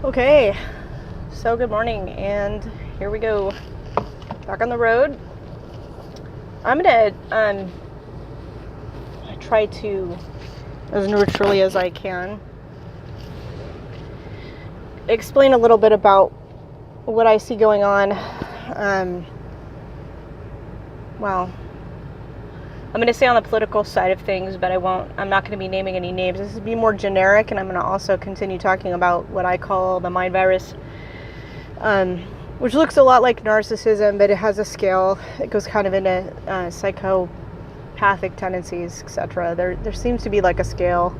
Okay, so good morning, and here we go, back on the road. I'm gonna try to, as neutrally as I can, explain a little bit about what I see going on. Well, I'm going to say on the political side of things, but I'm not going to be naming any names. This will be more generic, and I'm going to also continue talking about what I call the mind virus, which looks a lot like narcissism, but it has a scale. It goes kind of into psychopathic tendencies, etc. There seems to be like a scale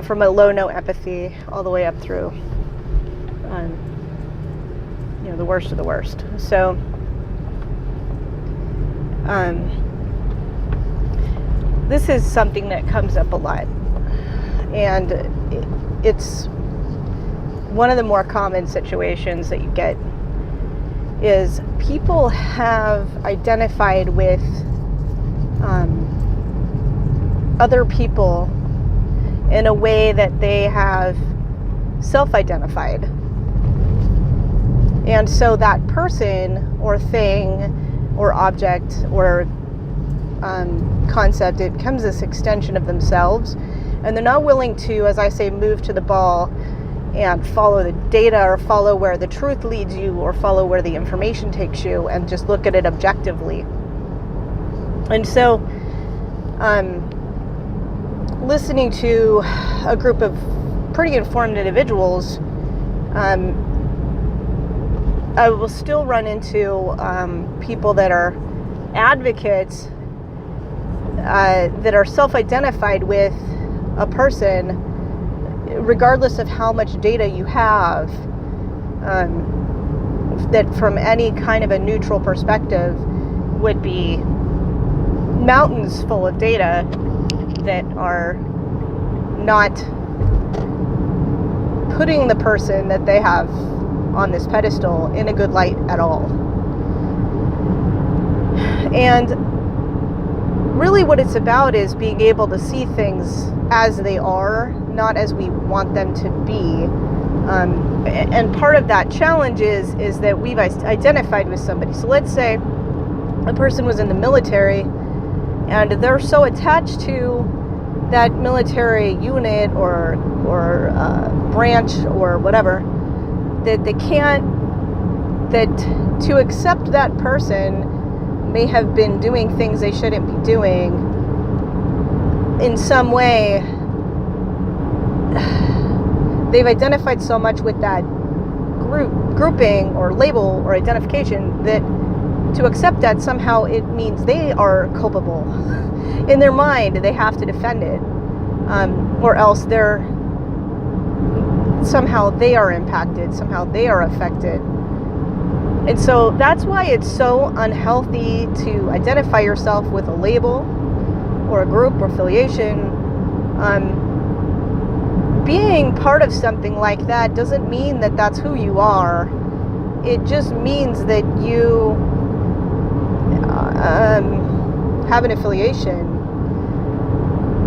from a low no empathy all the way up through, the worst of the worst. So, this is something that comes up a lot, and it's one of the more common situations that you get is people have identified with other people in a way that they have self-identified. And so that person or thing or object or concept, it becomes this extension of themselves, and they're not willing to, as I say, move to the ball and follow the data or follow where the truth leads you or follow where the information takes you and just look at it objectively. And so listening to a group of pretty informed individuals, I will still run into people that are advocates that are self-identified with a person, regardless of how much data you have, that from any kind of a neutral perspective would be mountains full of data that are not putting the person that they have on this pedestal in a good light at all. And really what it's about is being able to see things as they are, not as we want them to be. And part of that challenge is that we've identified with somebody. So let's say a person was in the military and they're so attached to that military unit or branch or whatever that they can't, that to accept that person may have been doing things they shouldn't be doing in some way. They've identified so much with that grouping or label or identification that to accept that somehow it means they are culpable. In their mind, they have to defend it, or else somehow they are impacted, somehow they are affected. And so that's why it's so unhealthy to identify yourself with a label or a group or affiliation. Being part of something like that doesn't mean that that's who you are. It just means that you have an affiliation.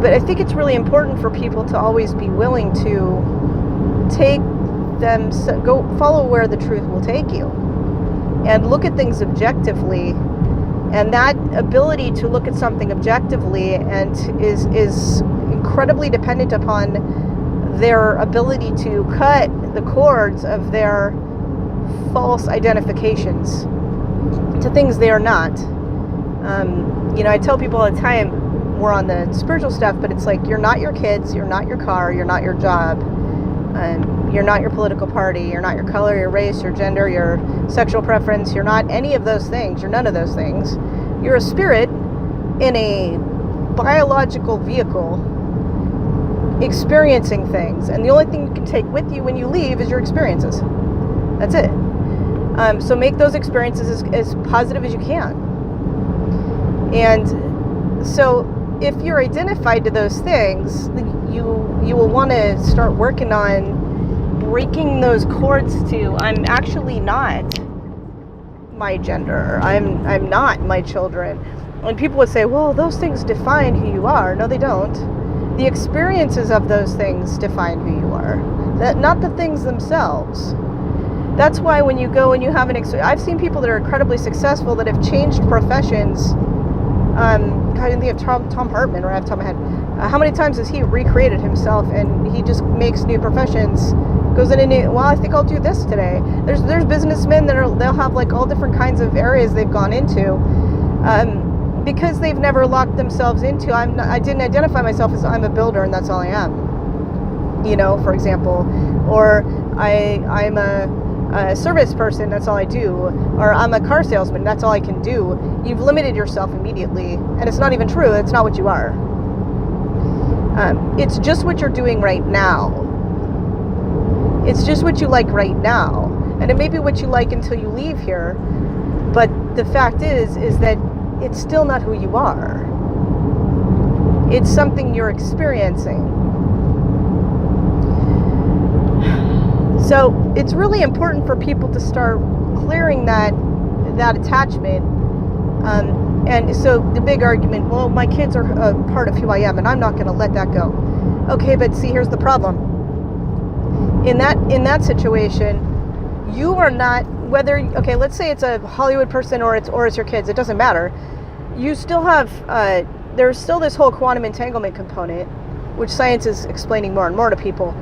But I think it's really important for people to always be willing to go follow where the truth will take you and look at things objectively. And that ability to look at something objectively and is incredibly dependent upon their ability to cut the cords of their false identifications to things they are not. I tell people all the time, we're on the spiritual stuff, but it's like, you're not your kids, you're not your car, you're not your job, you're not your political party, you're not your color, your race, your gender, your sexual preference, you're not any of those things, you're none of those things. You're a spirit in a biological vehicle experiencing things, and the only thing you can take with you when you leave is your experiences. That's it. So make those experiences as positive as you can. And so if you're identified to those things, you will want to start working on breaking those cords to, I'm actually not my gender, I'm not my children. And people would say, well, those things define who you are. No, they don't. The experiences of those things define who you are, not the things themselves. That's why when you go and you have I've seen people that are incredibly successful that have changed professions. I didn't think of Tom Hartman, right off the top of my head. How many times has he recreated himself and he just makes new professions? Goes in and I think I'll do this today. There's businessmen they'll have like all different kinds of areas they've gone into, because they've never locked themselves into. I didn't identify myself as I'm a builder and that's all I am. You know, for example, or I'm a service person, that's all I do, or I'm a car salesman, that's all I can do. You've limited yourself immediately, and it's not even true. It's not what you are. It's just what you're doing right now. It's just what you like right now, and it may be what you like until you leave here, but the fact is that it's still not who you are. It's something you're experiencing. So it's really important for people to start clearing that attachment. And so the big argument, well, my kids are a part of who I am and I'm not going to let that go. Okay, but see, here's the problem. In that situation, you are not, okay, let's say it's a Hollywood person or it's your kids, it doesn't matter. You still have, there's still this whole quantum entanglement component, which science is explaining more and more to people.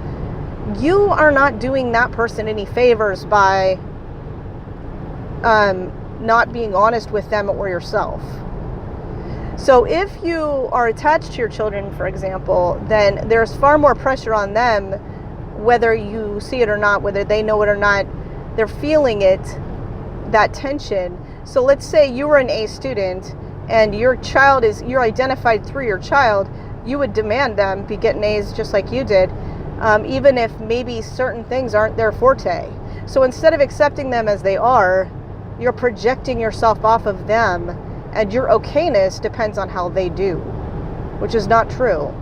You are not doing that person any favors by not being honest with them or yourself. So if you are attached to your children, for example, then there's far more pressure on them, whether you see it or not, whether they know it or not, they're feeling it, that tension. So let's say you were an A student and you're identified through your child, you would demand them be getting A's just like you did, even if maybe certain things aren't their forte. So instead of accepting them as they are, you're projecting yourself off of them, and your okayness depends on how they do, which is not true.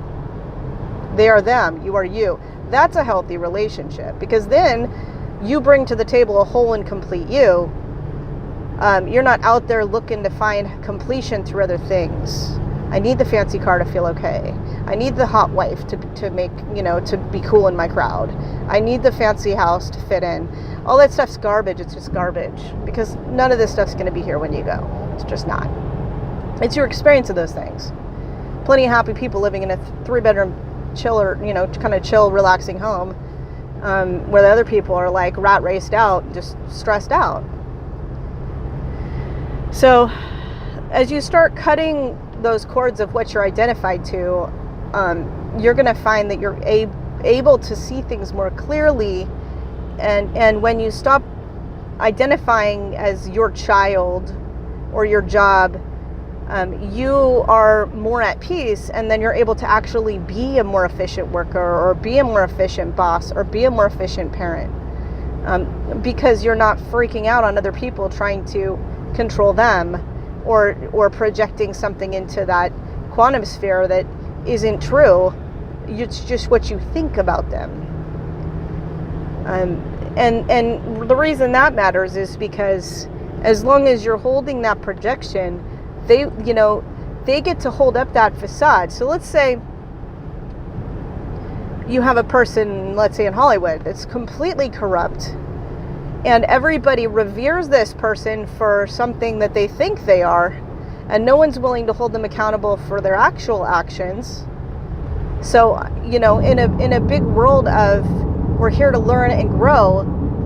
They are them, you are you. That's a healthy relationship, because then you bring to the table a whole and complete you. You're not out there looking to find completion through other things. I need the fancy car to feel okay. I need the hot wife to make, to be cool in my crowd. I need the fancy house to fit in. All that stuff's garbage. It's just garbage, because none of this stuff's going to be here when you go. It's just not. It's your experience of those things. Plenty of happy people living in a 3-bedroom chiller, kind of chill, relaxing home, where the other people are like rat raced out, just stressed out. So as you start cutting those cords of what you're identified to, you're going to find that you're able to see things more clearly. And when you stop identifying as your child or your job, you are more at peace, and then you're able to actually be a more efficient worker, or be a more efficient boss, or be a more efficient parent, because you're not freaking out on other people trying to control them, or projecting something into that quantum sphere that isn't true. It's just what you think about them. And the reason that matters is because as long as you're holding that projection, they get to hold up that facade. So let's say you have a person, let's say in Hollywood, that's completely corrupt, and everybody reveres this person for something that they think they are, and no one's willing to hold them accountable for their actual actions. So, in a big world of we're here to learn and grow,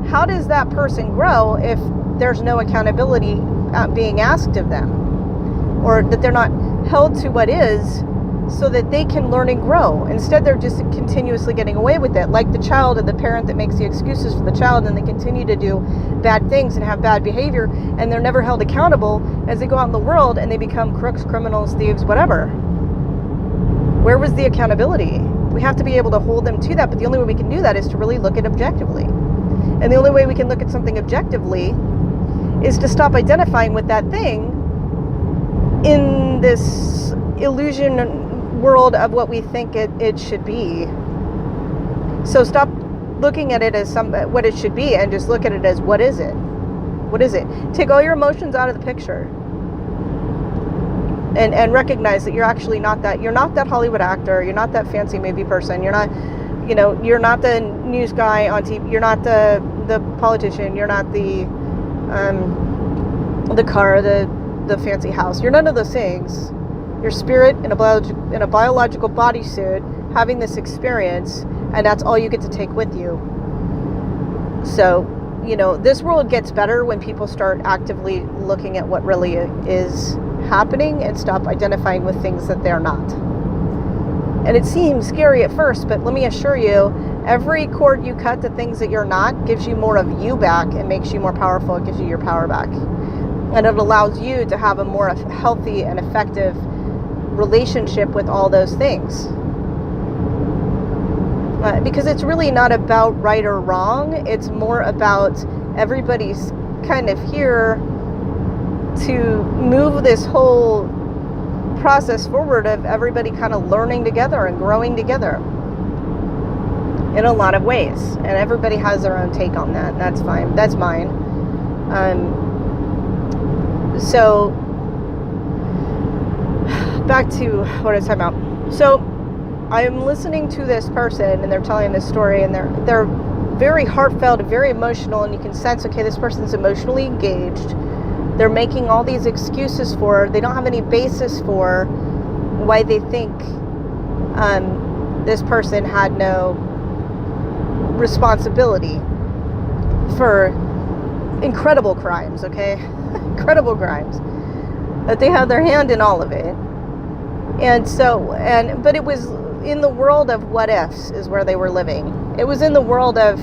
how does that person grow if there's no accountability being asked of them, or that they're not held to what is, so that they can learn and grow? Instead, they're just continuously getting away with it, like the child and the parent that makes the excuses for the child, and they continue to do bad things and have bad behavior, and they're never held accountable as they go out in the world and they become crooks, criminals, thieves, whatever. Where was the accountability? We have to be able to hold them to that, but the only way we can do that is to really look at it objectively. And the only way we can look at something objectively is to stop identifying with that thing in this illusion world of what we think it should be. So stop looking at it as what it should be, and just look at it as what is it? What is it? Take all your emotions out of the picture. and recognize that you're actually not that. You're not that Hollywood actor. You're not that fancy movie person. You're not, you're not the news guy on TV. You're not the politician. You're not the car, the fancy house. You're none of those things. Your spirit in a biological bodysuit, having this experience, and that's all you get to take with you. So, this world gets better when people start actively looking at what really is happening and stop identifying with things that they're not. And it seems scary at first, but let me assure you, every cord you cut to things that you're not gives you more of you back and makes you more powerful. It gives you your power back. And it allows you to have a more healthy and effective relationship with all those things. Because it's really not about right or wrong. It's more about everybody's kind of here to move this whole process forward of everybody kind of learning together and growing together in a lot of ways. And everybody has their own take on that. And that's fine. That's mine. So back to what I was talking about. So I'm listening to this person and they're telling this story, and they're very heartfelt and very emotional, and you can sense, okay, this person's emotionally engaged. They're making all these excuses they don't have any basis for why they think this person had no responsibility for incredible crimes, okay? Incredible crimes. That they have their hand in all of it. But it was in the world of what ifs is where they were living. It was in the world of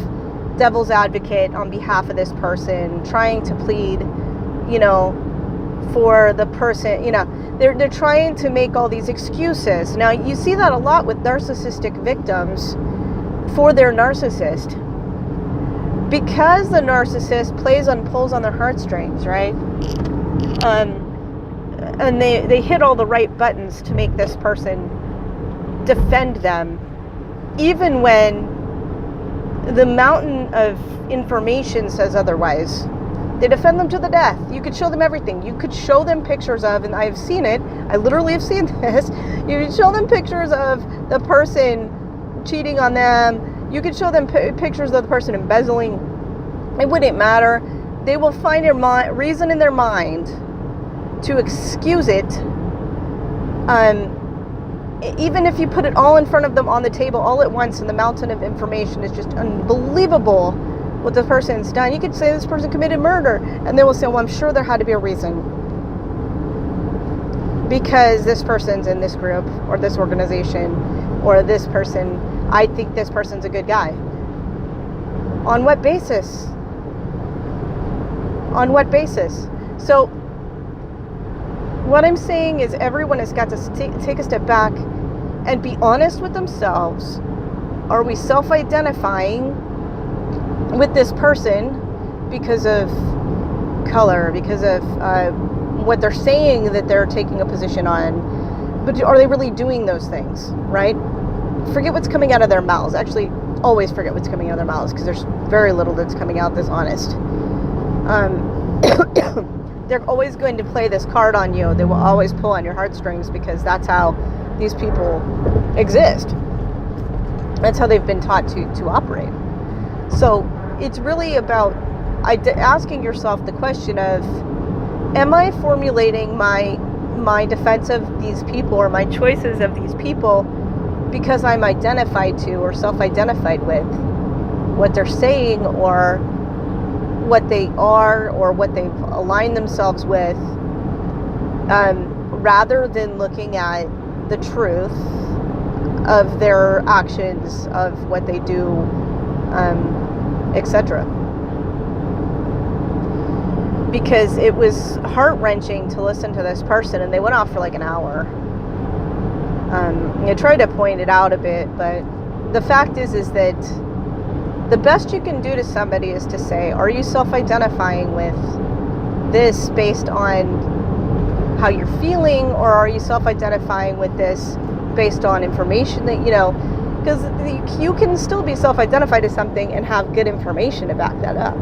devil's advocate on behalf of this person, trying to plead, for the person, they're trying to make all these excuses. Now, you see that a lot with narcissistic victims for their narcissist, because the narcissist pulls on their heartstrings, right? And they hit all the right buttons to make this person defend them, even when the mountain of information says otherwise. They defend them to the death. You could show them everything. You could show them pictures of, and I've seen it, I literally have seen this, you could show them pictures of the person cheating on them. You could show them pictures of the person embezzling. It wouldn't matter. They will find a reason in their mind to excuse it, even if you put it all in front of them on the table all at once, and the mountain of information is just unbelievable what the person's done. You could say this person committed murder, and they will say, well, I'm sure there had to be a reason, because this person's in this group or this organization, or this person, I think this person's a good guy. On what basis? On what basis? So what I'm saying is, everyone has got to take a step back and be honest with themselves. Are we self-identifying with this person because of color, because of what they're saying that they're taking a position on? But are they really doing those things, right? Forget what's coming out of their mouths. Actually, always forget what's coming out of their mouths, because there's very little that's coming out that's honest. They're always going to play this card on you. They will always pull on your heartstrings, because that's how these people exist. That's how they've been taught to operate. So it's really about asking yourself the question of, am I formulating my defense of these people, or my choices of these people, because I'm identified to or self-identified with what they're saying, or what they are, or what they've aligned themselves with, rather than looking at the truth of their actions, of what they do, etc. Because it was heart-wrenching to listen to this person, and they went off for like an hour. I tried to point it out a bit, but the fact is that the best you can do to somebody is to say, are you self-identifying with this based on how you're feeling, or are you self-identifying with this based on information that, because you can still be self-identified as something and have good information to back that up.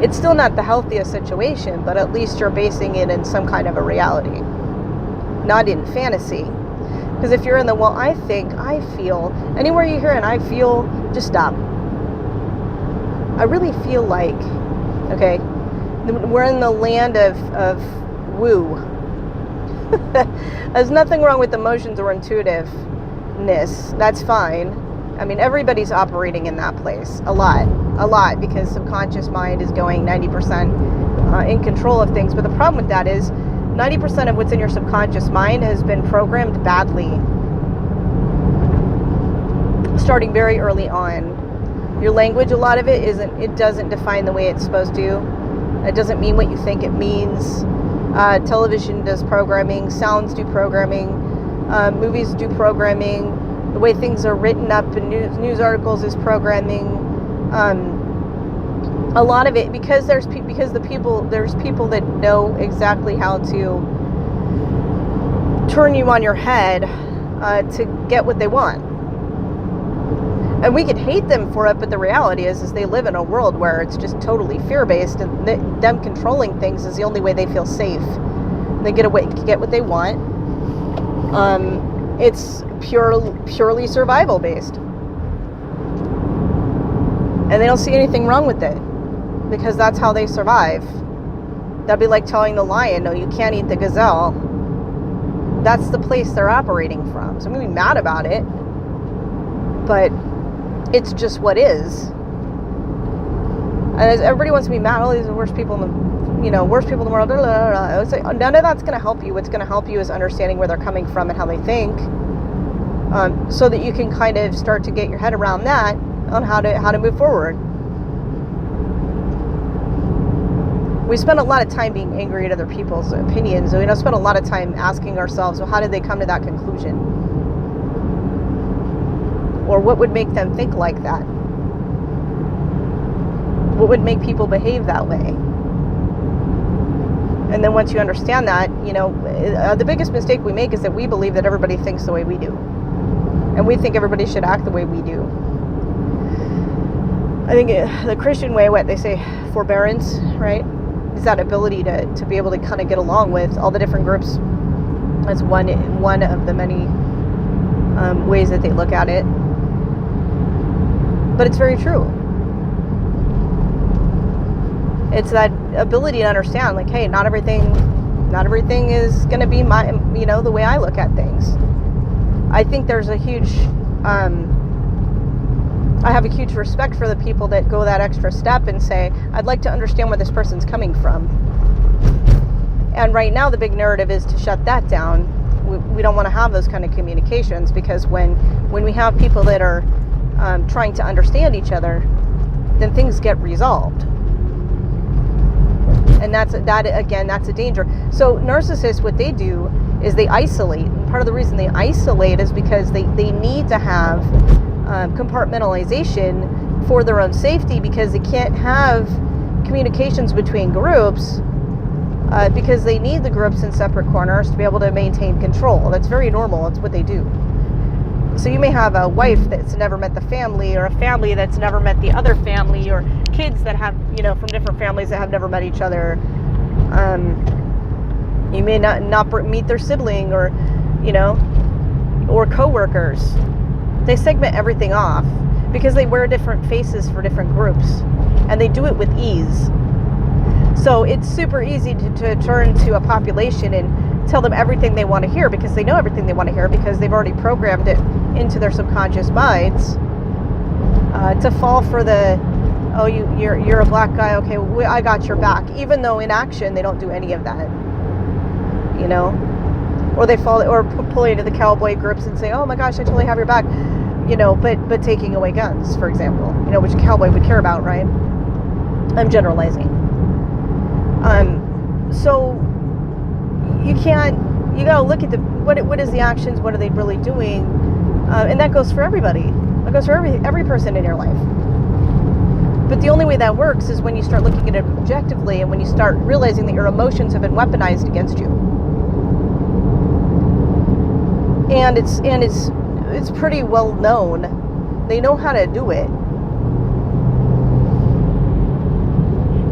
It's still not the healthiest situation, but at least you're basing it in some kind of a reality, not in fantasy. Because if you're in the, well, I think, I feel, anywhere you hear and I feel, just stop. I really feel like, okay, we're in the land of woo. There's nothing wrong with emotions or intuitiveness. That's fine. I mean, everybody's operating in that place a lot, because subconscious mind is going 90% in control of things. But the problem with that is 90% of what's in your subconscious mind has been programmed badly, starting very early on. Your language, a lot of it doesn't define the way it's supposed to. It doesn't mean what you think it means. Television does programming, sounds do programming, movies do programming. The way things are written up in news articles is programming. A lot of it, because there's people that know exactly how to turn you on your head to get what they want. And we could hate them for it, but the reality is they live in a world where it's just totally fear-based, and them controlling things is the only way they feel safe. They get what they want. It's purely survival-based. And they don't see anything wrong with it, because that's how they survive. That'd be like telling the lion, no, you can't eat the gazelle. That's the place they're operating from. So I'm going to be mad about it, but it's just what is. And everybody wants to be mad. Oh, these are the worst people in the, worst people in the world. Blah, blah, blah. It's like, none of that's going to help you. What's going to help you is understanding where they're coming from and how they think, so that you can kind of start to get your head around that on how to move forward. We spend a lot of time being angry at other people's opinions, and we don't spend a lot of time asking ourselves, well, how did they come to that conclusion? Or what would make them think like that? What would make people behave that way? And then once you understand that, the biggest mistake we make is that we believe that everybody thinks the way we do. And we think everybody should act the way we do. I think the Christian way, what they say, forbearance, right? Is that ability to be able to kind of get along with all the different groups. That's one of the many ways that they look at it. But it's very true. It's that ability to understand, like, hey, not everything is going to be the way I look at things. I think there's a huge, I have a huge respect for the people that go that extra step and say, I'd like to understand where this person's coming from. And right now the big narrative is to shut that down. We don't want to have those kind of communications, because when we have people that are trying to understand each other, then things get resolved. And that's a danger. So narcissists, what they do is they isolate. And part of the reason they isolate is because they need to have compartmentalization for their own safety, because they can't have communications between groups, because they need the groups in separate corners to be able to maintain control. That's very normal. It's what they do. So you may have a wife that's never met the family, or a family that's never met the other family, or kids that have, from different families that have never met each other. You may not meet their sibling, or coworkers. They segment everything off because they wear different faces for different groups, and they do it with ease. So it's super easy to turn to a population and tell them everything they want to hear, because they know everything they want to hear, because they've already programmed it into their subconscious minds, to fall for the, oh, you're a black guy, okay, I got your back, even though in action they don't do any of that, or they fall, or pull into the cowboy groups and say, oh my gosh, I totally have your back, but taking away guns, for example, which a cowboy would care about, right? I'm generalizing. So you gotta look at what is the actions, what are they really doing, and that goes for everybody. That goes for every person in your life. But the only way that works is when you start looking at it objectively, and when you start realizing that your emotions have been weaponized against you. And it's pretty well known. They know how to do it.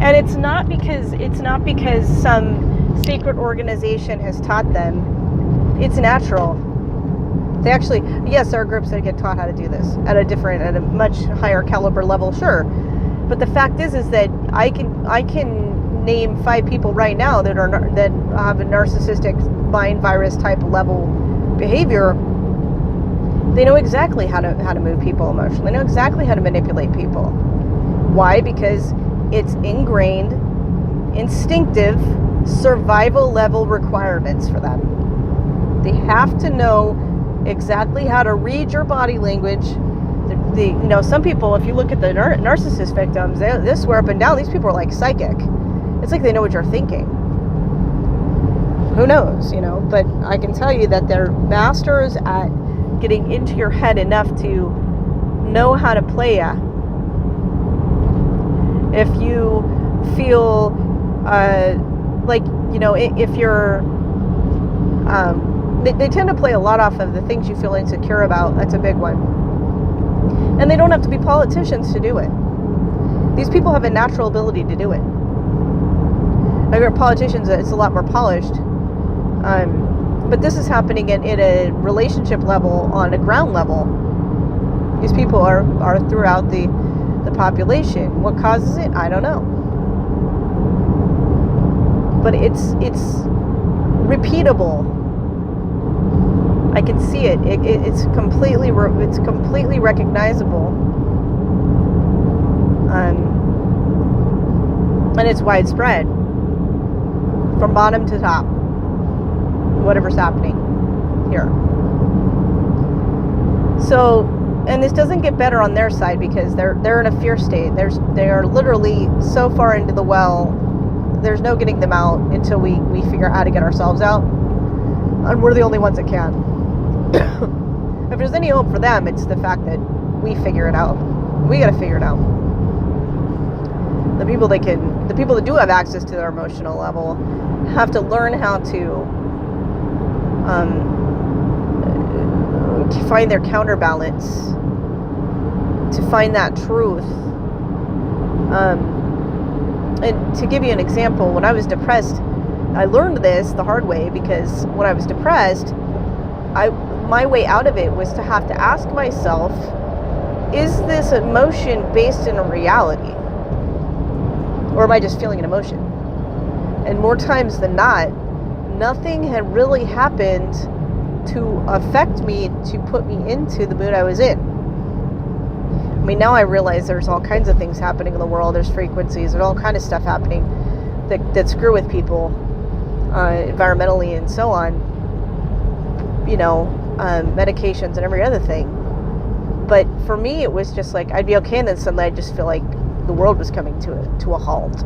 And it's not because some secret organization has taught them. It's natural. They actually, yes, there are groups that get taught how to do this at a much higher caliber level, sure. But the fact is that I can name 5 people right now that have a narcissistic mind virus type level behavior. They know exactly how to move people emotionally. They know exactly how to manipulate people. Why? Because it's ingrained, instinctive, survival level requirements for them. They have to know exactly how to read your body language. Some people, if you look at the narcissist victims, they swear up and down these people are like psychic. It's like they know what you're thinking. Who knows, but I can tell you that they're masters at getting into your head enough to know how to play ya. If you feel if you're they tend to play a lot off of the things you feel insecure about. That's a big one. And they don't have to be politicians to do it. These people have a natural ability to do it. I hear politicians, it's a lot more polished. But this is happening at a relationship level, on a ground level. These people are throughout the population. What causes it? I don't know. But it's repeatable. I can see it. It's completely recognizable. And it's widespread from bottom to top. Whatever's happening here. So, and this doesn't get better on their side because they're in a fear state. They are literally so far into the well. There's no getting them out until we figure out how to get ourselves out. And we're the only ones that can. If there's any hope for them, it's the fact that we figure it out. We got to figure it out. The people that do have access to their emotional level have to learn how to find their counterbalance, to find that truth. And to give you an example, when I was depressed, I learned this the hard way, because when I was depressed, my way out of it was to have to ask myself, is this emotion based in a reality? Or am I just feeling an emotion? And more times than not, nothing had really happened to affect me, to put me into the mood I was in. I mean, now I realize there's all kinds of things happening in the world. There's frequencies, there's all kind of stuff happening that screw with people, environmentally and so on. Medications and every other thing. But for me, it was just like, I'd be okay, and then suddenly I'd just feel like the world was coming to a halt.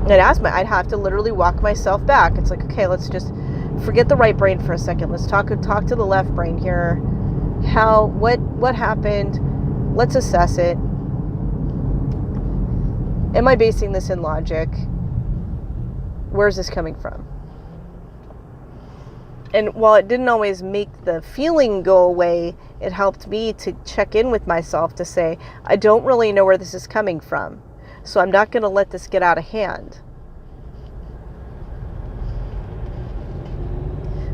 I'd have to literally walk myself back. It's like, okay, let's just forget the right brain for a second. Let's talk to the left brain here. What happened? Let's assess it. Am I basing this in logic? Where's this coming from? And while it didn't always make the feeling go away, it helped me to check in with myself to say, I don't really know where this is coming from. So I'm not going to let this get out of hand.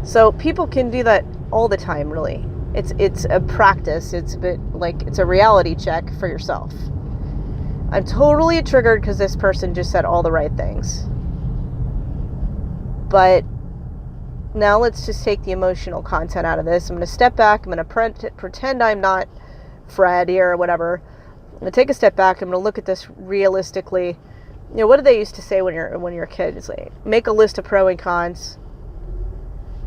So people can do that all the time, really. It's a practice. It's a bit like, it's a reality check for yourself. I'm totally triggered because this person just said all the right things. But now let's just take the emotional content out of this. I'm going to step back. I'm going to pretend I'm not Fred here or whatever. I'm going to take a step back. I'm going to look at this realistically. What do they used to say when you're a kid? It's like, make a list of pro and cons.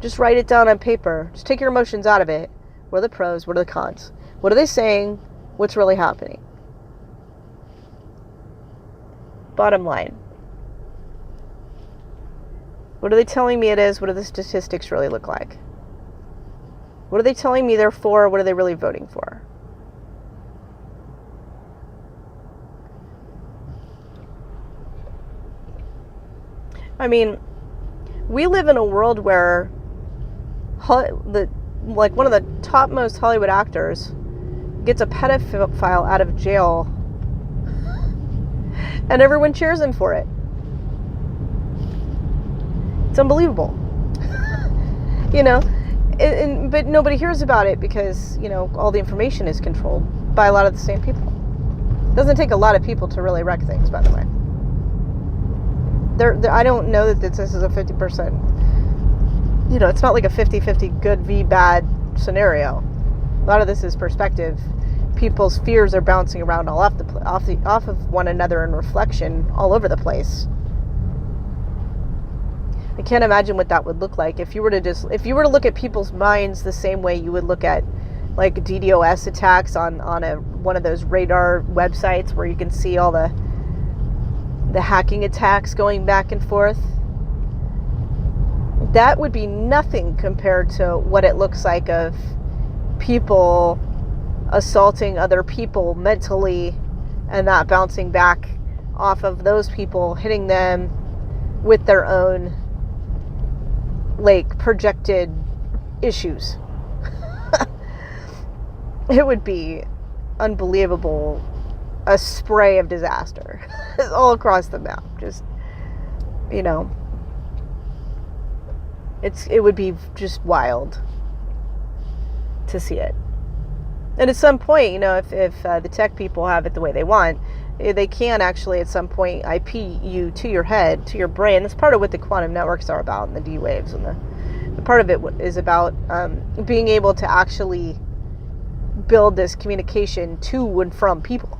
Just write it down on paper. Just take your emotions out of it. What are the pros? What are the cons? What are they saying? What's really happening? Bottom line. What are they telling me it is? What do the statistics really look like? What are they telling me they're for? What are they really voting for? I mean, we live in a world where one of the topmost Hollywood actors gets a pedophile out of jail And everyone cheers him for it. It's unbelievable. But nobody hears about it because, all the information is controlled by a lot of the same people. It doesn't take a lot of people to really wreck things, by the way. I don't know that this is a 50%, it's not like a 50-50 good v bad scenario. A lot of this is perspective. People's fears are bouncing around all off of one another in reflection all over the place. I can't imagine what that would look like if you were to look at people's minds the same way you would look at like DDoS attacks on one of those radar websites where you can see all the hacking attacks going back and forth. That would be nothing compared to what it looks like of people assaulting other people mentally and that bouncing back off of those people, hitting them with their own like projected issues. It would be unbelievable. A spray of disaster all across the map. Just, it would be just wild to see it. And at some point, if the tech people have it the way they want, they can actually at some point IP you to your head, to your brain. That's part of what the quantum networks are about, and the D waves, and the part of it is about being able to actually build this communication to and from people.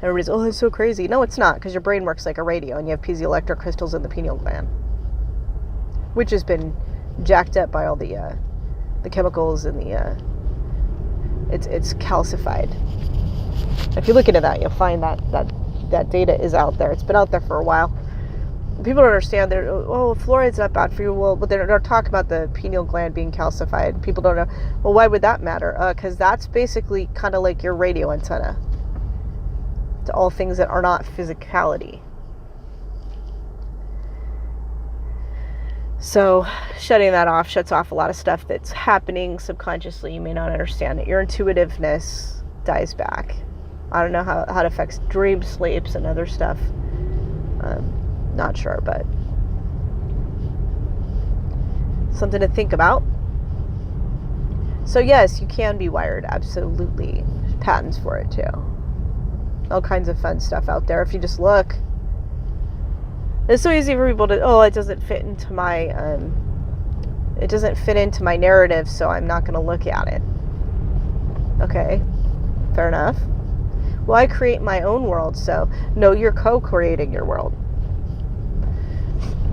Everybody's, oh, it's so crazy. No, it's not, because your brain works like a radio, and you have piezoelectric crystals in the pineal gland, which has been jacked up by all the chemicals and it's calcified. If you look into that, you'll find that data is out there. It's been out there for a while. People don't understand. Fluoride's not bad for you. Well, but they're talking about the pineal gland being calcified. People don't know. Well, why would that matter? Because that's basically kind of like your radio antenna to all things that are not physicality. So shutting that off shuts off a lot of stuff that's happening subconsciously. You may not understand it. Your intuitiveness dies back. I don't know how it affects dream sleeps and other stuff. Not sure, but something to think about. So yes, you can be wired. Absolutely. There's patents for it too. All kinds of fun stuff out there if you just look. It's so easy for people to, it doesn't fit into my narrative, so I'm not going to look at it. Okay, fair enough. Well, I create my own world, so no, you're co-creating your world.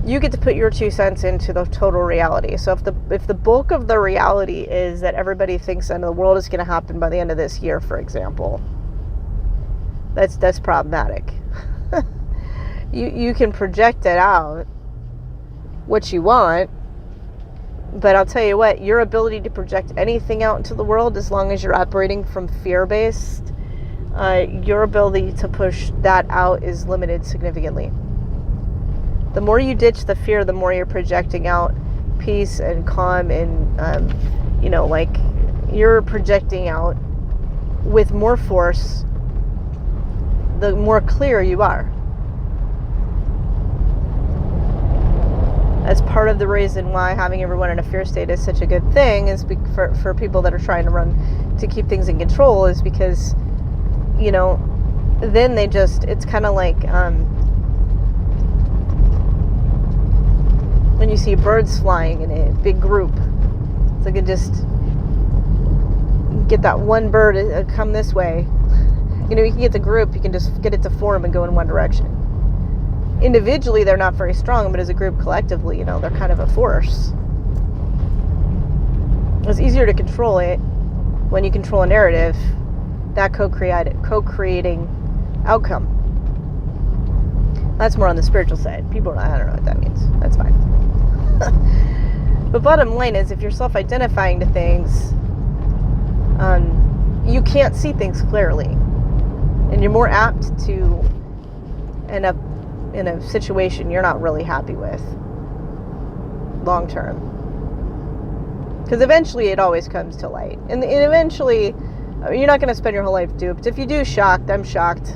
You get to put your 2 cents into the total reality. So if the bulk of the reality is that everybody thinks the end of the world is going to happen by the end of this year, for example, that's problematic. You can project it out what you want, but I'll tell you what, your ability to project anything out into the world, as long as you're operating from fear-based, your ability to push that out is limited significantly. The more you ditch the fear, the more you're projecting out peace and calm, and you're projecting out with more force, the more clear you are. As part of the reason why having everyone in a fear state is such a good thing is for people that are trying to keep things in control, is because, then it's kind of like when you see birds flying in a big group. It's like, just get that one bird to come this way. You can get the group, you can just get it to form and go in one direction. Individually, they're not very strong, but as a group, collectively, they're kind of a force. It's easier to control it when you control a narrative, that co-creating outcome. That's more on the spiritual side. I don't know what that means. That's fine. But bottom line is, if you're self-identifying to things, you can't see things clearly. And you're more apt to end up in a situation you're not really happy with long term. Because eventually it always comes to light. And eventually, you're not going to spend your whole life duped. If you do shocked, I'm shocked.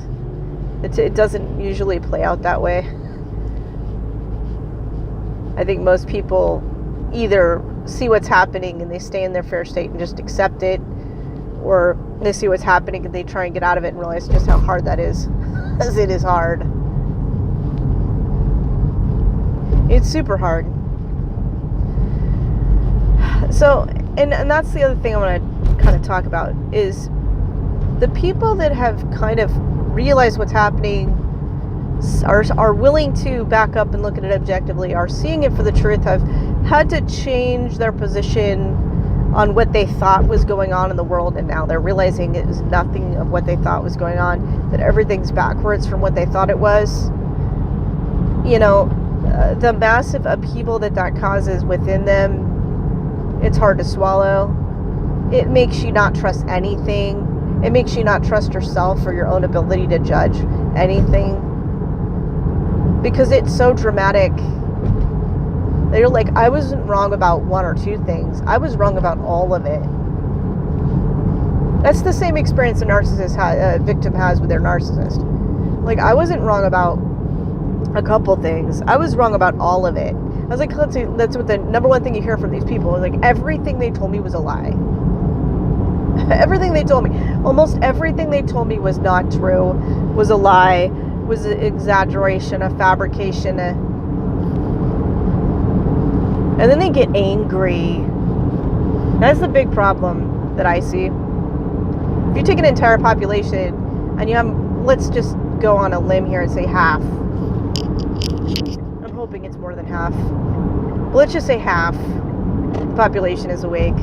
It doesn't usually play out that way. I think most people either see what's happening and they stay in their fair state and just accept it, or they see what's happening and they try and get out of it and realize just how hard that is, because it is hard. It's super hard. So, and that's the other thing I want to kind of talk about, is the people that have kind of realized what's happening, are willing to back up and look at it objectively, are seeing it for the truth, have had to change their position on what they thought was going on in the world, and now they're realizing it is nothing of what they thought was going on, that everything's backwards from what they thought it was. You know, the massive upheaval that causes within them, it's hard to swallow. It makes you not trust anything. It makes you not trust yourself or your own ability to judge anything, because it's so dramatic. They're like, I wasn't wrong about one or two things. I was wrong about all of it. That's the same experience a victim has with their narcissist. Like, I wasn't wrong about a couple things. I was wrong about all of it. I was like, that's what the number one thing you hear from these people is, like, everything they told me was a lie. Everything they told me, almost everything they told me was not true, was a lie, was an exaggeration, a fabrication, and then they get angry. That's the big problem that I see. If you take an entire population and you have, let's just go on a limb here and say half. I'm hoping it's more than half. But let's just say half the population is awake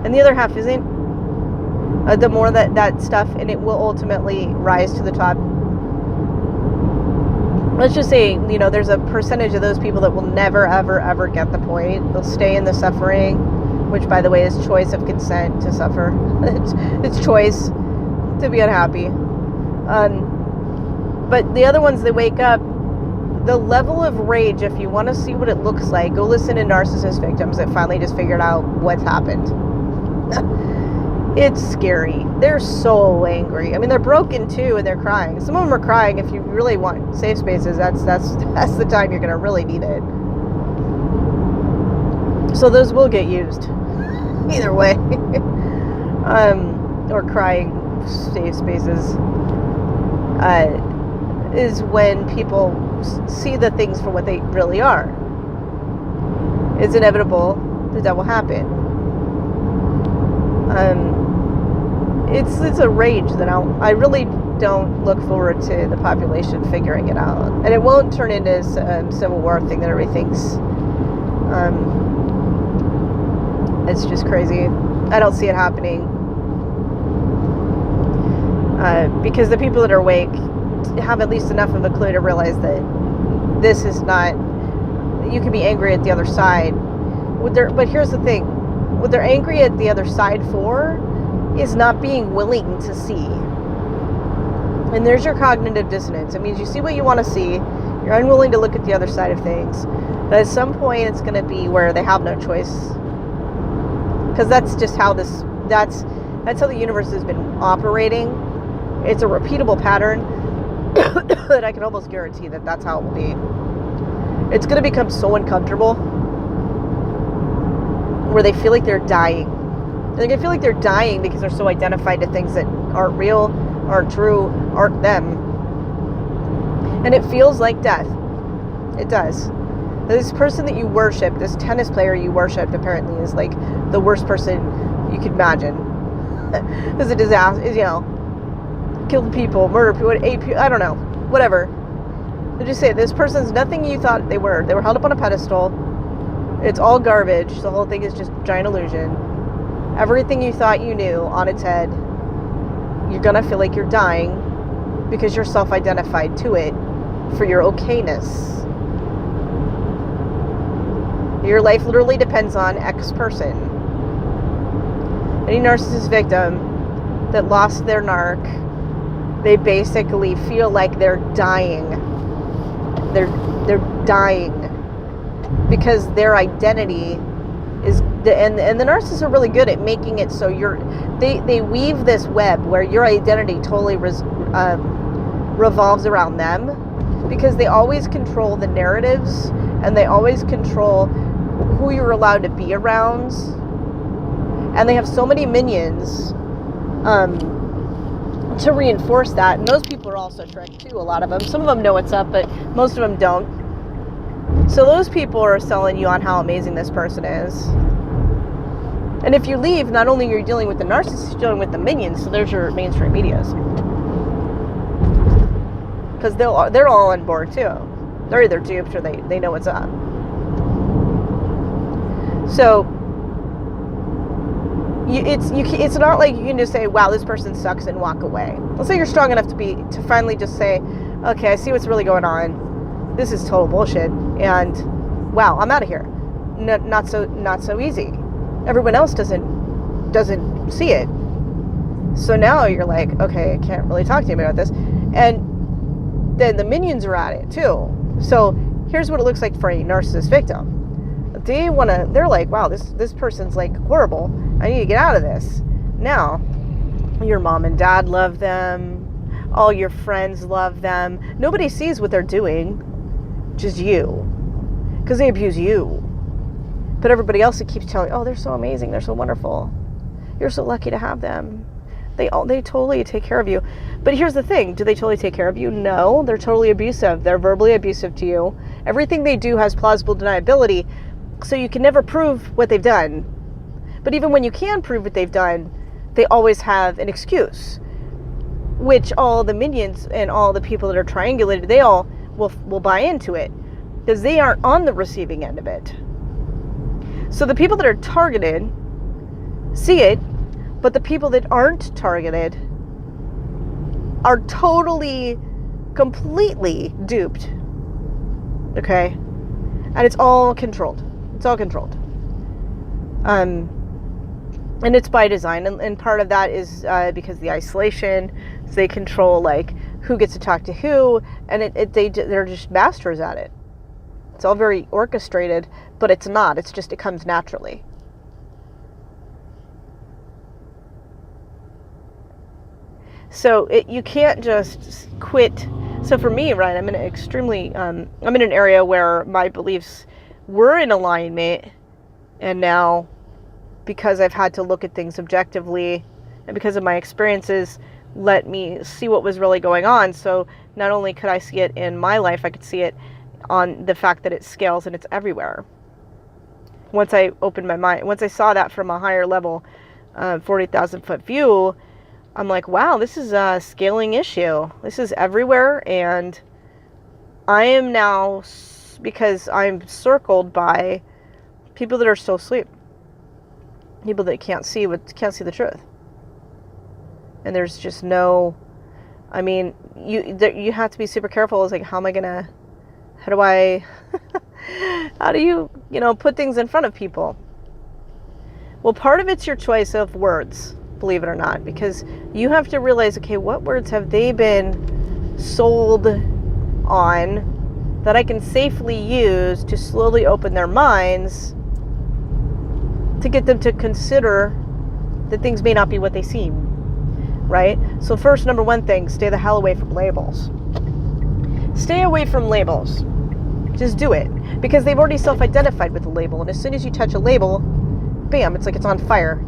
and the other half isn't. The more that stuff, and it will ultimately rise to the top. Let's just say, you know, there's a percentage of those people that will never, ever, ever get the point. They'll stay in the suffering, which, by the way, is choice of consent to suffer. It's choice to be unhappy. But the other ones, they wake up. The level of rage, if you want to see what it looks like, go listen to narcissist victims that finally just figured out what's happened. It's scary. They're so angry. I mean, they're broken too, and they're crying. Some of them are crying. If you really want safe spaces, that's the time you're going to really need it. So those will get used, either way. Or crying safe spaces is when people see the things for what they really are. It's inevitable that that will happen. It's a rage that I really don't look forward to the population figuring it out, and it won't turn into a civil war thing that everybody thinks. It's just crazy. I don't see it happening, because the people that are awake have at least enough of a clue to realize that this is not. You can be angry at the other side, but here's the thing: what they're angry at the other side for is not being willing to see. And there's your cognitive dissonance. It means you see what you want to see, you're unwilling to look at the other side of things, but at some point it's going to be where they have no choice, because that's just how that's how the universe has been operating. It's a repeatable pattern that I can almost guarantee that that's how it will be. It's going to become so uncomfortable where they feel like they're dying. They're going to feel like they're dying because they're so identified to things that aren't real, aren't true, aren't them. And it feels like death. It does. This person that you worship, this tennis player you worshipped, apparently is like the worst person you could imagine. It's a disaster, you know, killed people, murdered people, I don't know, whatever. They just say, this person's nothing you thought they were. They were held up on a pedestal. It's all garbage. The whole thing is just a giant illusion. Everything you thought you knew on its head. You're gonna feel like you're dying because you're self-identified to it for your okayness. Your life literally depends on X person. Any narcissist victim that lost their narc, they basically feel like they're dying. They're dying because their identity is, and the narcissists are really good at making it so they weave this web where your identity totally revolves around them, because they always control the narratives and they always control who you're allowed to be around. And they have so many minions to reinforce that. And those people are also tricked too, a lot of them. Some of them know what's up, but most of them don't. So those people are selling you on how amazing this person is. And if you leave, not only are you dealing with the narcissist, you're dealing with the minions. So there's your mainstream medias. Because they're all on board too. They're either duped or they know what's up. So it's not like you can just say, wow, this person sucks, and walk away. Let's say you're strong enough to finally just say, okay, I see what's really going on. This is total bullshit, and wow, I'm out of here. Not so easy. Everyone else doesn't see it. So now you're like, okay, I can't really talk to you about this. And then the minions are at it too. So here's what it looks like for a narcissist victim. They're like, wow, this person's like horrible. I need to get out of this. Now, your mom and dad love them. All your friends love them. Nobody sees what they're doing. Just you. Because they abuse you. But everybody else that keeps telling, oh, they're so amazing. They're so wonderful. You're so lucky to have them. They totally take care of you. But here's the thing. Do they totally take care of you? No. They're totally abusive. They're verbally abusive to you. Everything they do has plausible deniability. So you can never prove what they've done. But even when you can prove what they've done, they always have an excuse, which all the minions and all the people that are triangulated, they all will buy into it, because they aren't on the receiving end of it. So the people that are targeted see it, but the people that aren't targeted are totally, completely duped. Okay? And it's all controlled. It's all controlled. And it's by design. And part of that is because the isolation. So they control, like, who gets to talk to who. And they're just masters at it. It's all very orchestrated, but it's not. It's just, it comes naturally. So you can't just quit. So for me, right, I'm in an area where my beliefs were in alignment, and now, because I've had to look at things objectively, and because of my experiences, let me see what was really going on. So not only could I see it in my life, I could see it on the fact that it scales and it's everywhere. Once I opened my mind, once I saw that from a higher level, 40,000 foot view, I'm like, wow, this is a scaling issue. This is everywhere, and I am now, because I'm circled by people that are still asleep, people that can't see the truth, and there's just no. I mean, you have to be super careful. It's like, how do you put things in front of people? Well, part of it's your choice of words, believe it or not, because you have to realize, okay, what words have they been sold on that I can safely use to slowly open their minds, to get them to consider that things may not be what they seem, right? So first, number one thing, stay the hell away from labels. Stay away from labels. Just do it. Because they've already self-identified with the label, and as soon as you touch a label, bam, it's like it's on fire.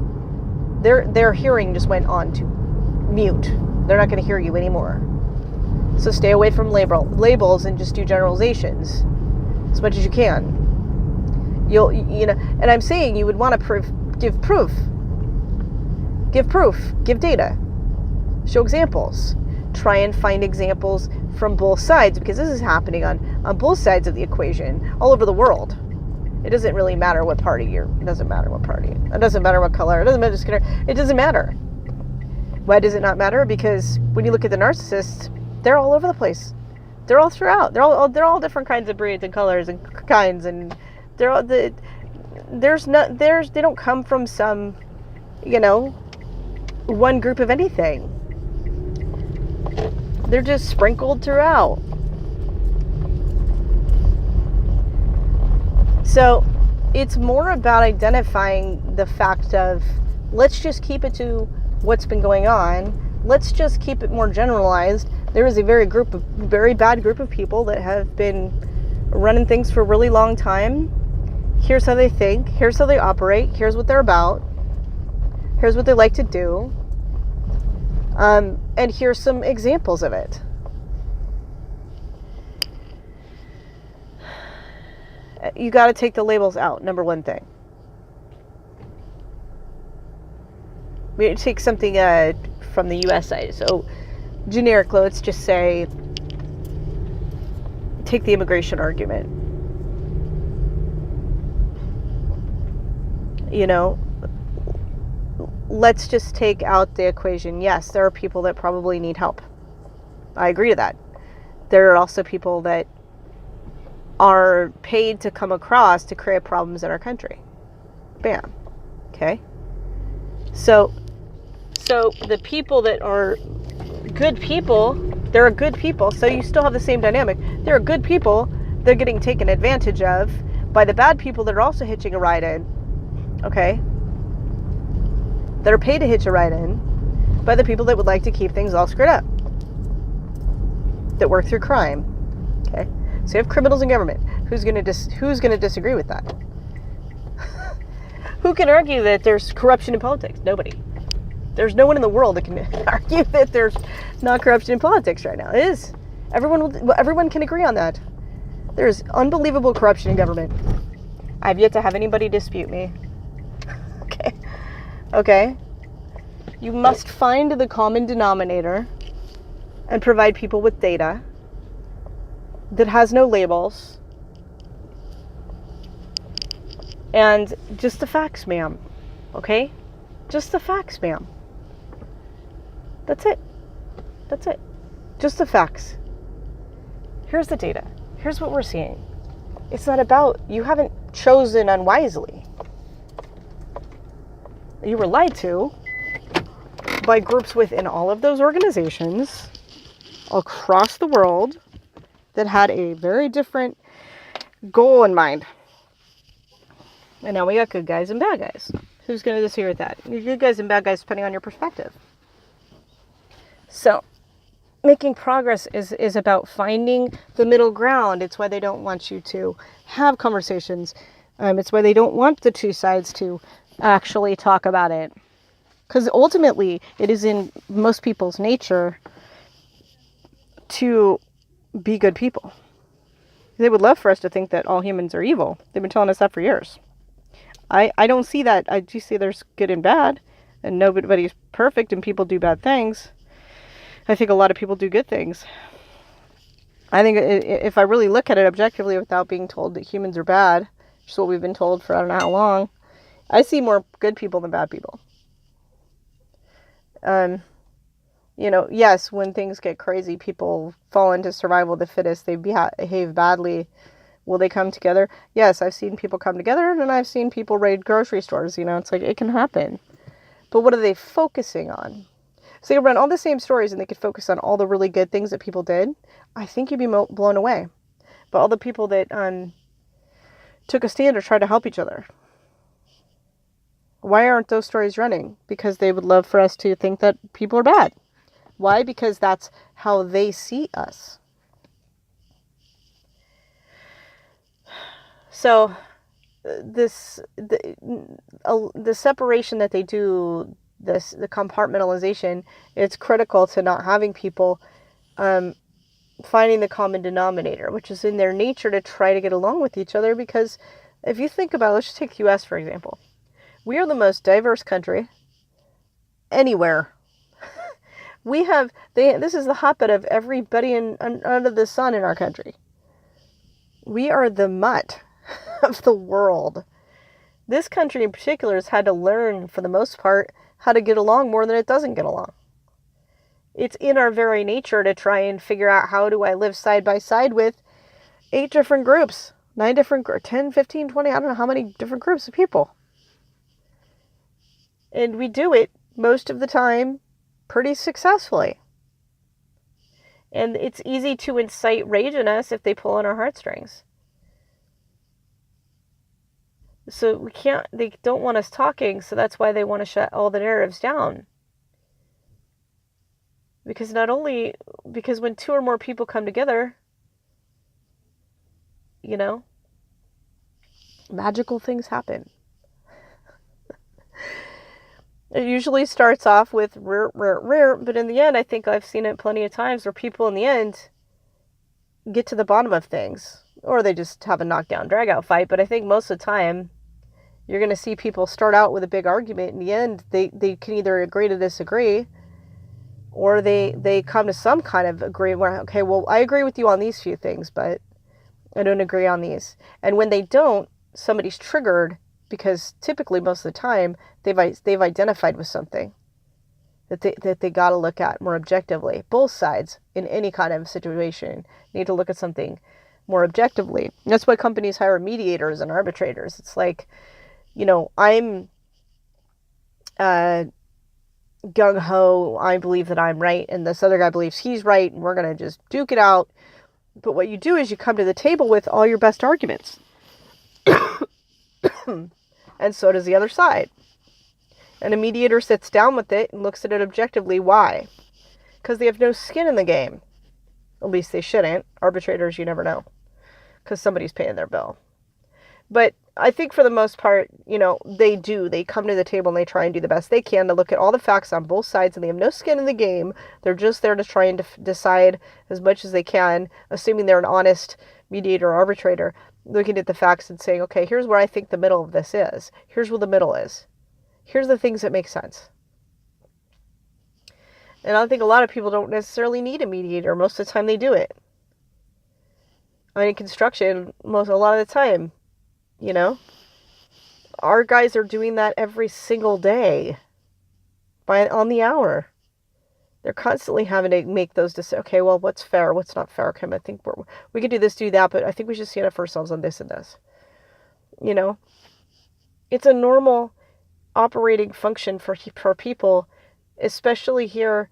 Their hearing just went on to mute. They're not going to hear you anymore. So stay away from labels and just do generalizations as much as you can. And I'm saying you would want to give proof. Give proof. Give data. Show examples. Try and find examples from both sides, because this is happening on both sides of the equation all over the world. It doesn't really matter what party it doesn't matter what party. It doesn't matter what color. It doesn't matter. It doesn't matter. Why does it not matter? Because when you look at the narcissists, they're all over the place. They're all throughout. They're all different kinds of breeds and colors and kinds, and they don't come from some, one group of anything. They're just sprinkled throughout. So it's more about identifying the fact of, let's just keep it to what's been going on. Let's just keep it more generalized There is a very bad group of people that have been running things for a really long time. Here's how they think. Here's how they operate. Here's what they're about. Here's what they like to do. And here's some examples of it. You got to take the labels out, number one thing. We take something from the US side. So, generic, let's just say, take the immigration argument. You know, let's just take out the equation. Yes, there are people that probably need help. I agree to that. There are also people that are paid to come across to create problems in our country. Bam. Okay. So the people that are good people, they're good people. So you still have the same dynamic. There are good people. They're getting taken advantage of by the bad people that are also hitching a ride in. Okay. That are paid to hitch a ride in by the people that would like to keep things all screwed up. That work through crime. Okay. So you have criminals in government. Who's going to disagree with that? Who can argue that there's corruption in politics? Nobody. There's no one in the world that can argue that there's not corruption in politics right now. It is. Everyone can agree on that. There's unbelievable corruption in government. I've yet to have anybody dispute me. Okay. You must find the common denominator and provide people with data that has no labels. And just the facts, ma'am. Okay? Just the facts, ma'am. That's it. That's it. Just the facts. Here's the data. Here's what we're seeing. It's not about, you haven't chosen unwisely. You were lied to by groups within all of those organizations across the world that had a very different goal in mind. And now we got good guys and bad guys. Who's going to disagree with that? You're good guys and bad guys depending on your perspective. So, making progress is about finding the middle ground. It's why they don't want you to have conversations. It's why they don't want the two sides to actually talk about it. Because ultimately, it is in most people's nature to be good people. They would love for us to think that all humans are evil. They've been telling us that for years. I don't see that. I do see there's good and bad, and nobody's perfect, and people do bad things. I think a lot of people do good things. I think if I really look at it objectively without being told that humans are bad, which is what we've been told for I don't know how long, I see more good people than bad people. You know, yes, when things get crazy, people fall into survival of the fittest. They behave badly. Will they come together? Yes, I've seen people come together, and I've seen people raid grocery stores. You know, it's like, it can happen. But what are they focusing on? So they run all the same stories, and they could focus on all the really good things that people did. I think you'd be blown away. But all the people that took a stand or tried to help each other. Why aren't those stories running? Because they would love for us to think that people are bad. Why? Because that's how they see us. So the separation that they do, the compartmentalization, it's critical to not having people finding the common denominator, which is in their nature to try to get along with each other. Because if you think about it, let's just take the U.S. for example. We are the most diverse country anywhere. This is the hotbed of everybody under the sun in our country. We are the mutt of the world. This country in particular has had to learn, for the most part, how to get along more than it doesn't get along. It's in our very nature to try and figure out, how do I live side by side with 8 different groups, 9 different, 10, 15, 20, I don't know how many different groups of people. And we do it most of the time pretty successfully. And it's easy to incite rage in us if they pull on our heartstrings. So they don't want us talking, so that's why they want to shut all the narratives down. Because not only Because when two or more people come together, magical things happen. It usually starts off with rare, but in the end, I think I've seen it plenty of times where people in the end get to the bottom of things, or they just have a knockdown, drag-out fight. But I think most of the time, you're going to see people start out with a big argument. In the end, they can either agree to disagree, or they come to some kind of agreement where, okay, well, I agree with you on these few things, but I don't agree on these. And when they don't, somebody's triggered, because typically most of the time they've identified with something that they got to look at more objectively. Both sides in any kind of situation need to look at something more objectively. And that's why companies hire mediators and arbitrators. It's like, I'm gung-ho, I believe that I'm right, and this other guy believes he's right, and we're going to just duke it out. But what you do is you come to the table with all your best arguments. And so does the other side. And a mediator sits down with it and looks at it objectively. Why? Because they have no skin in the game. At least they shouldn't. Arbitrators, you never know, because somebody's paying their bill. But I think for the most part, they do. They come to the table and they try and do the best they can to look at all the facts on both sides, and they have no skin in the game. They're just there to try and decide as much as they can, assuming they're an honest mediator or arbitrator, looking at the facts and saying, okay, here's where I think the middle of this is. Here's where the middle is. Here's the things that make sense. And I think a lot of people don't necessarily need a mediator. Most of the time they do it. I mean, in construction, a lot of the time, our guys are doing that every single day on the hour. They're constantly having to make those decisions. Okay, well, what's fair? What's not fair? Okay, I think we could do this, do that, but I think we should stand up for ourselves on this and this. It's a normal operating function for people, especially here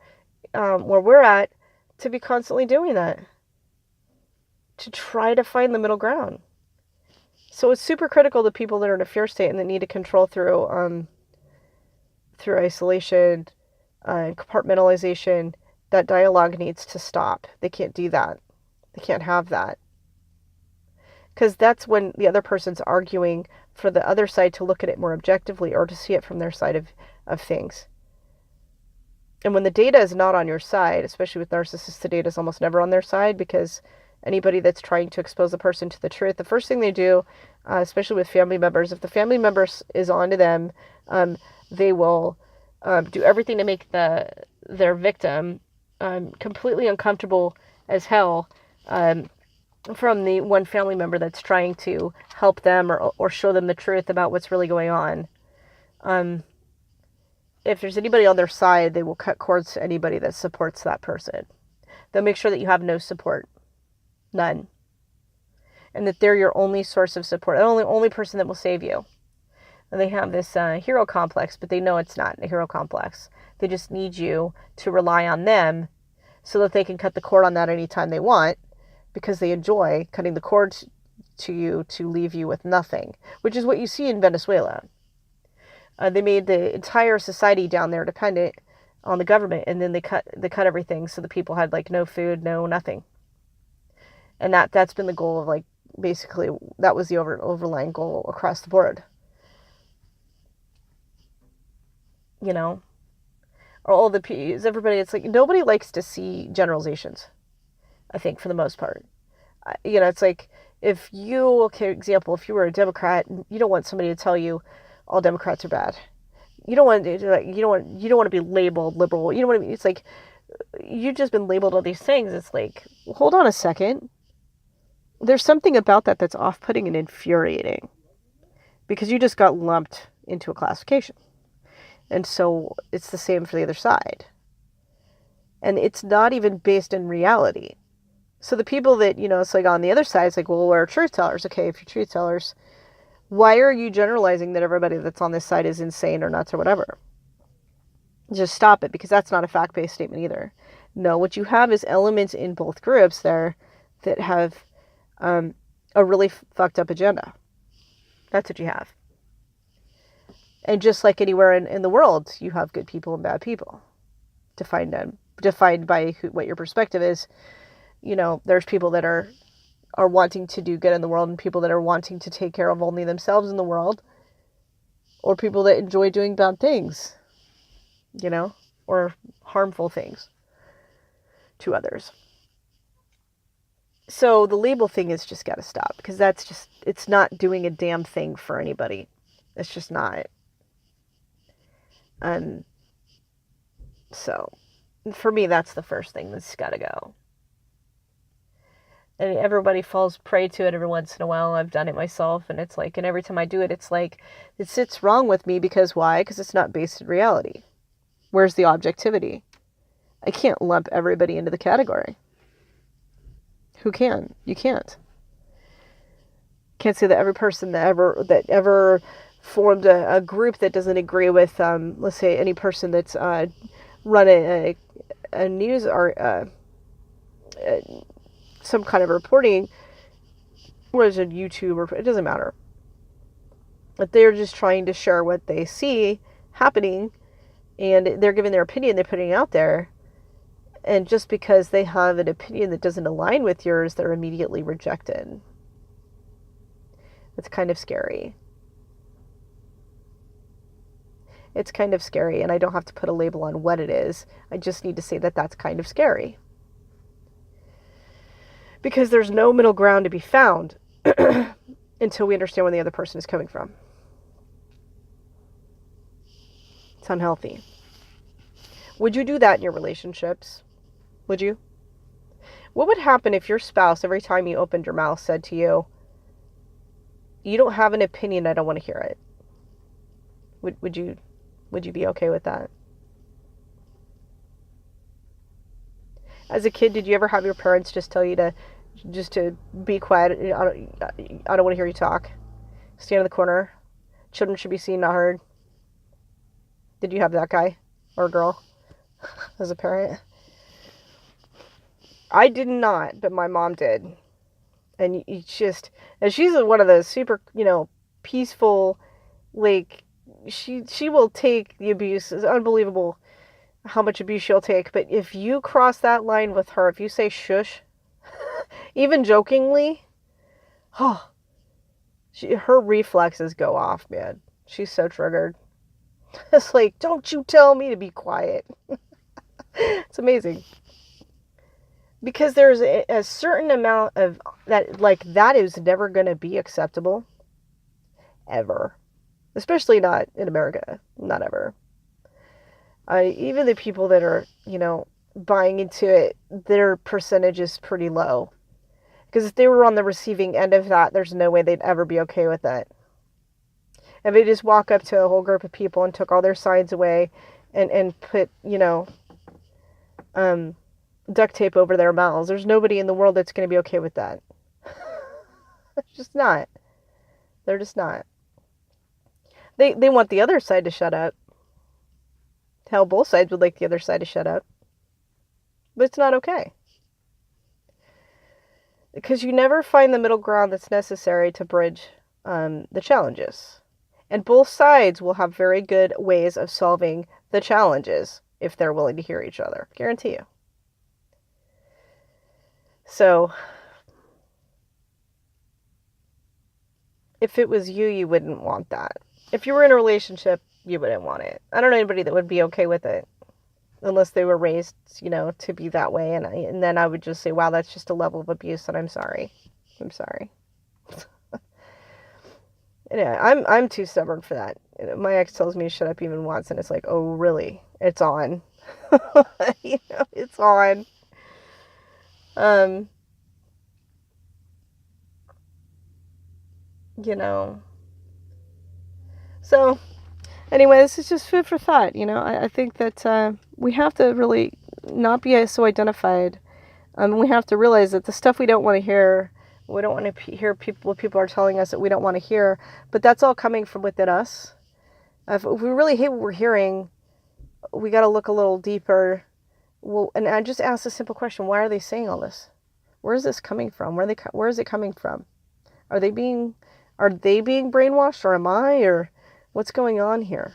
where we're at, to be constantly doing that, to try to find the middle ground. So it's super critical to people that are in a fear state and that need to control through isolation and compartmentalization. That dialogue needs to stop. They can't do that. They can't have that. Because that's when the other person's arguing for the other side to look at it more objectively or to see it from their side of things. And when the data is not on your side, especially with narcissists, the data is almost never on their side, because anybody that's trying to expose a person to the truth, the first thing they do, especially with family members, if the family member is onto them, they will do everything to make their victim completely uncomfortable as hell from the one family member that's trying to help them or show them the truth about what's really going on. If there's anybody on their side, they will cut cords to anybody that supports that person. They'll make sure that you have no support. None. And that they're your only source of support. The only person that will save you. And they have this hero complex, but they know it's not a hero complex. They just need you to rely on them so that they can cut the cord on that anytime they want, because they enjoy cutting the cord to you to leave you with nothing, which is what you see in Venezuela. They made the entire society down there dependent on the government, and then they cut everything, so the people had no food, no nothing. And that's been the goal of basically that was the overlying goal across the board. Or all the P's, everybody, it's nobody likes to see generalizations, I think, for the most part. It's if you were a Democrat, you don't want somebody to tell you all Democrats are bad. You don't want to be labeled liberal. You don't want to be, it's you've just been labeled all these things. It's hold on a second. There's something about that's off-putting and infuriating, because you just got lumped into a classification. And so it's the same for the other side. And it's not even based in reality. So the people that, it's on the other side, it's well, we're truth tellers. Okay, if you're truth tellers, why are you generalizing that everybody that's on this side is insane or nuts or whatever? Just stop it, because that's not a fact-based statement either. No, what you have is elements in both groups there that have a really fucked up agenda. That's what you have. And just like anywhere in the world, you have good people and bad people. Defined defined by what your perspective is. You know, there's people that are wanting to do good in the world, and people that are wanting to take care of only themselves in the world, or people that enjoy doing bad things, you know, or harmful things to others. So the label thing is just got to stop, because it's not doing a damn thing for anybody. It's just not. So for me, that's the first thing that's got to go. And everybody falls prey to it every once in a while. I've done it myself, and it's like, and every time I do it, it's like, it sits wrong with me, because why? Because it's not based in reality. Where's the objectivity? I can't lump everybody into the category. Who can? You can't. Can't say that every person that ever formed a group that doesn't agree with, let's say, any person that's run a news or some kind of reporting, or is it YouTube, or it doesn't matter. But they're just trying to share what they see happening, and they're giving their opinion, they're putting it out there. And just because they have an opinion that doesn't align with yours, they're immediately rejected. It's kind of scary. It's kind of scary, and I don't have to put a label on what it is. I just need to say that that's kind of scary. Because there's no middle ground to be found until we understand where the other person is coming from. It's unhealthy. Would you do that in your relationships? Would you? What would happen if your spouse, every time you opened your mouth, said to you, "You don't have an opinion, I don't want to hear it"? Would you be okay with that? As a kid, did you ever have your parents just tell you to be quiet? I don't want to hear you talk. Stand in the corner. Children should be seen, not heard. Did you have that guy or girl as a parent? I did not, but my mom did. And she's one of those super, peaceful, like, she will take the abuse. It's unbelievable how much abuse she'll take. But if you cross that line with her, if you say shush, even jokingly, her reflexes go off, man. She's so triggered. It's like, don't you tell me to be quiet. It's amazing. Because there's a certain amount of that, like, that is never going to be acceptable. Ever. Especially not in America. Not ever. Even the people that are, buying into it, their percentage is pretty low. Because if they were on the receiving end of that, there's no way they'd ever be okay with it. If they just walk up to a whole group of people and took all their signs away and put, duct tape over their mouths, there's nobody in the world that's going to be okay with that. It's just not. They're just not. They want the other side to shut up. Hell, both sides would like the other side to shut up. But it's not okay. Because you never find the middle ground that's necessary to bridge the challenges. And both sides will have very good ways of solving the challenges if they're willing to hear each other. Guarantee you. So, if it was you, you wouldn't want that. If you were in a relationship, you wouldn't want it. I don't know anybody that would be okay with it. Unless they were raised, to be that way. And then I would just say, wow, that's just a level of abuse, and I'm sorry. I'm sorry. Yeah, I'm too stubborn for that. My ex tells me to shut up even once, and it's like, oh, really? It's on. It's on. So, anyway, this is just food for thought. I think that we have to really not be so identified. We have to realize that the stuff we don't want to hear, we don't want to hear what people are telling us that we don't want to hear, but that's all coming from within us. If we really hate what we're hearing, we got to look a little deeper. Well, and I just ask a simple question: why are they saying all this? Where is this coming from? Where is it coming from? Are they being brainwashed, or am I, or what's going on here?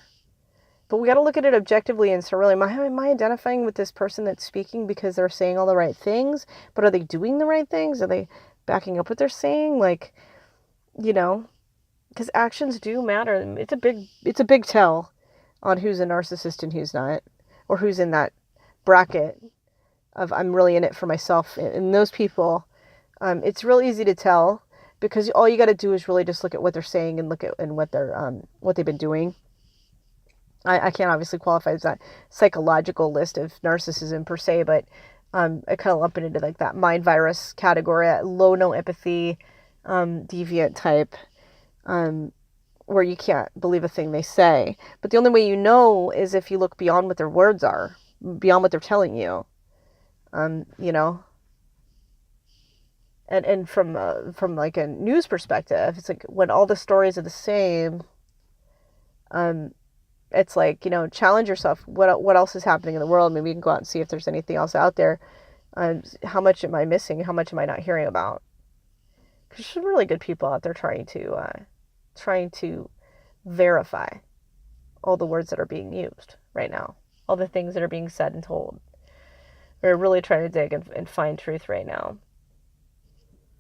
But we got to look at it objectively and say, really, am I identifying with this person that's speaking because they're saying all the right things? But are they doing the right things? Are they backing up what they're saying? Like, you know, because actions do matter. It's a big tell on who's a narcissist and who's not, or who's in that bracket of I'm really in it for myself. And those people, it's real easy to tell because all you got to do is really just look at what they're saying and look at and what they've been doing. I can't obviously qualify as that psychological list of narcissism per se, but I kind of lump it into like that mind virus category, low no empathy, deviant type, where you can't believe a thing they say. But the only way you know is if you look beyond what their words are, beyond what they're telling you, you know. And from like a news perspective, it's like when all the stories are the same, it's like, you know, challenge yourself. What else is happening in the world? Maybe you can go out and see if there's anything else out there. How much am I missing? How much am I not hearing about? Because there's some really good people out there trying to verify all the words that are being used right now, all the things that are being said and told. We're really trying to dig and find truth right now.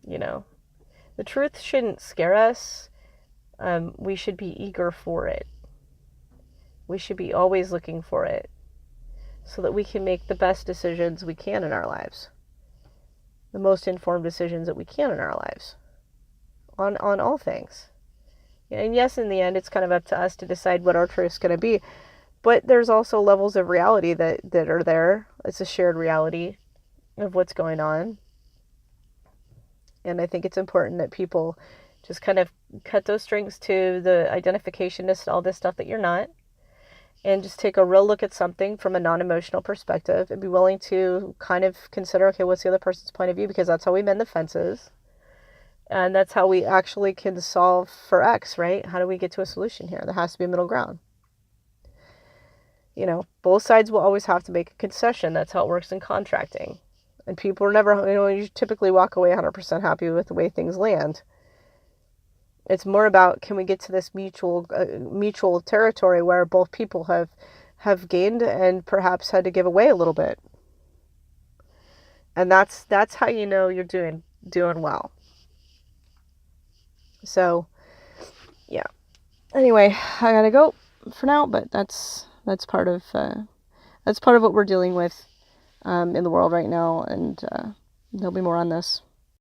You know, the truth shouldn't scare us. We should be eager for it. We should be always looking for it so that we can make the best decisions we can in our lives, the most informed decisions that we can in our lives on all things. And yes, in the end, it's kind of up to us to decide what our truth's going to be. But there's also levels of reality that are there. It's a shared reality of what's going on. And I think it's important that people just kind of cut those strings to the identificationist, all this stuff that you're not, and just take a real look at something from a non-emotional perspective and be willing to kind of consider, okay, what's the other person's point of view? Because that's how we mend the fences. And that's how we actually can solve for X, right? How do we get to a solution here? There has to be a middle ground. You know, both sides will always have to make a concession. That's how it works in contracting. And people are never, you know, you typically walk away 100% happy with the way things land. It's more about, can we get to this mutual territory where both people have gained and perhaps had to give away a little bit. And that's how you know you're doing well. So, yeah. Anyway, I gotta go for now, but that's part of what we're dealing with in the world right now, and there'll be more on this.